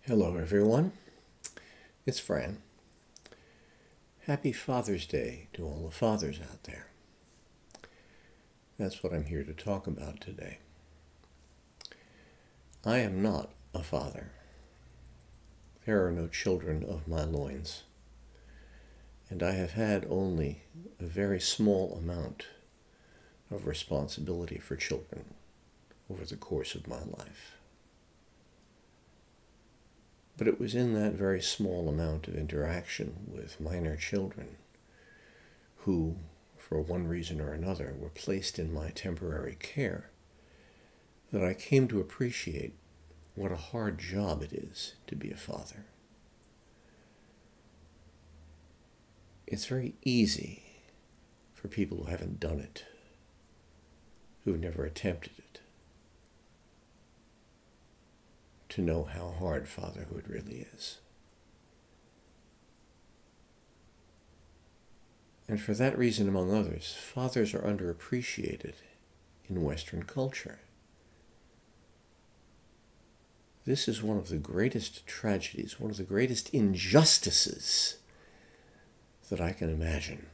Hello, everyone. It's Fran. Happy Father's Day to all the fathers out there. That's what I'm here to talk about today. I am not a father. There are no children of my loins. And I have had only a very small amount of responsibility for children over the course of my life. But it was in that very small amount of interaction with minor children who, for one reason or another, were placed in my temporary care that I came to appreciate what a hard job it is to be a father. It's very easy for people who haven't done it, who've never attempted it, to know how hard fatherhood really is. And for that reason, among others, fathers are underappreciated in Western culture. This is one of the greatest tragedies, one of the greatest injustices that I can imagine.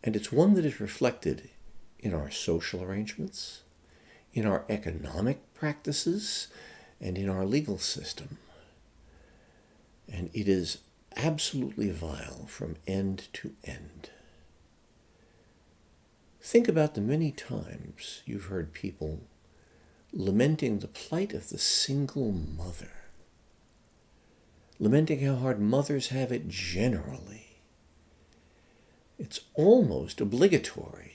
And it's one that is reflected in our social arrangements, in our economic practices, and in our legal system. And it is absolutely vile from end to end. Think about the many times you've heard people lamenting the plight of the single mother, lamenting how hard mothers have it generally. It's almost obligatory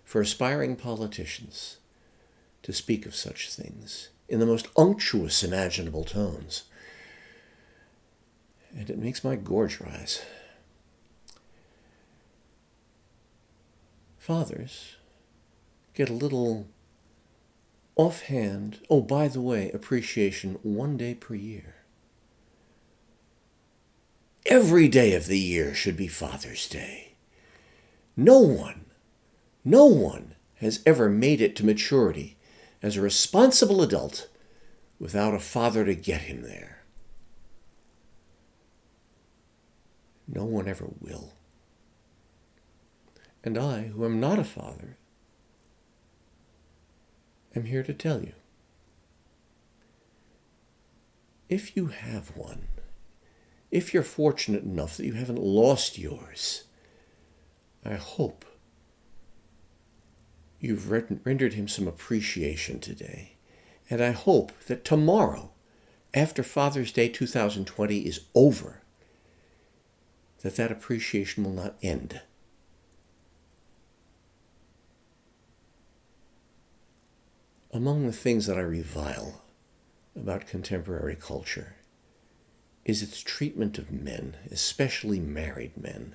for aspiring politicians to speak of such things in the most unctuous imaginable tones. And it makes my gorge rise. Fathers get a little offhand, oh, by the way, appreciation one day per year. Every day of the year should be Father's Day. No one has ever made it to maturity as a responsible adult without a father to get him there. No one ever will. And I, who am not a father, am here to tell you. If you have one, if you're fortunate enough that you haven't lost yours, I hope you've rendered him some appreciation today. And I hope that tomorrow, after Father's Day 2020 is over, that appreciation will not end. Among the things that I revile about contemporary culture is its treatment of men, especially married men.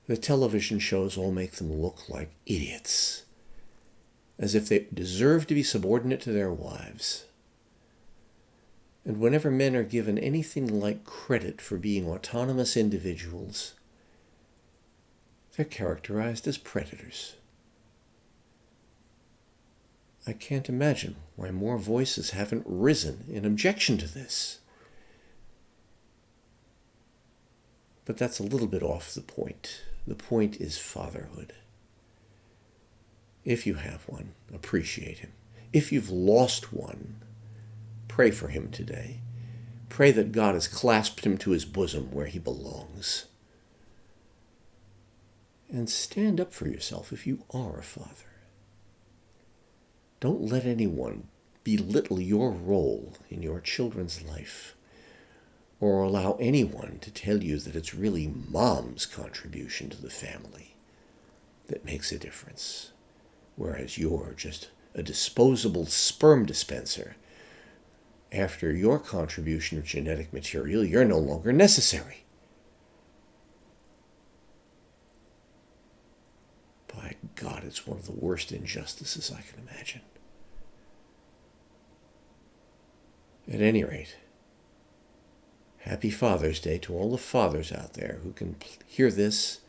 The television shows all make them look like idiots, as if they deserve to be subordinate to their wives. And whenever men are given anything like credit for being autonomous individuals, they're characterized as predators. I can't imagine why more voices haven't risen in objection to this. But that's a little bit off the point. The point is fatherhood. If you have one, appreciate him. If you've lost one, pray for him today. Pray that God has clasped him to his bosom where he belongs. And stand up for yourself if you are a father. Don't let anyone belittle your role in your children's life, or allow anyone to tell you that it's really mom's contribution to the family that makes a difference, whereas you're just a disposable sperm dispenser. After your contribution of genetic material, you're no longer necessary. By God, it's one of the worst injustices I can imagine. At any rate, happy Father's Day to all the fathers out there who can hear this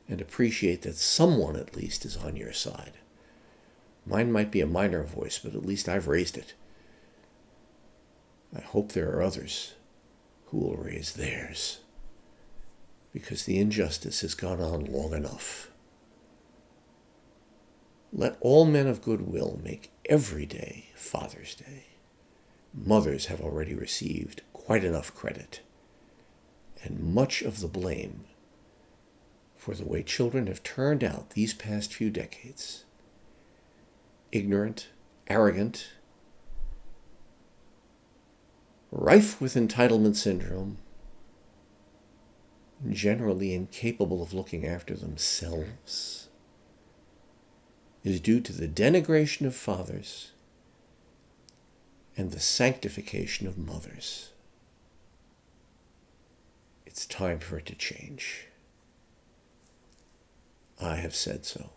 and appreciate that someone at least is on your side. Mine might be a minor voice, but at least I've raised it. I hope there are others who will raise theirs, because the injustice has gone on long enough. Let all men of goodwill make every day Father's Day. Mothers have already received quite enough credit, and much of the blame for the way children have turned out these past few decades. Ignorant, arrogant, rife with entitlement syndrome, generally incapable of looking after themselves, is due to the denigration of fathers and the sanctification of mothers. It's time for it to change. I have said so.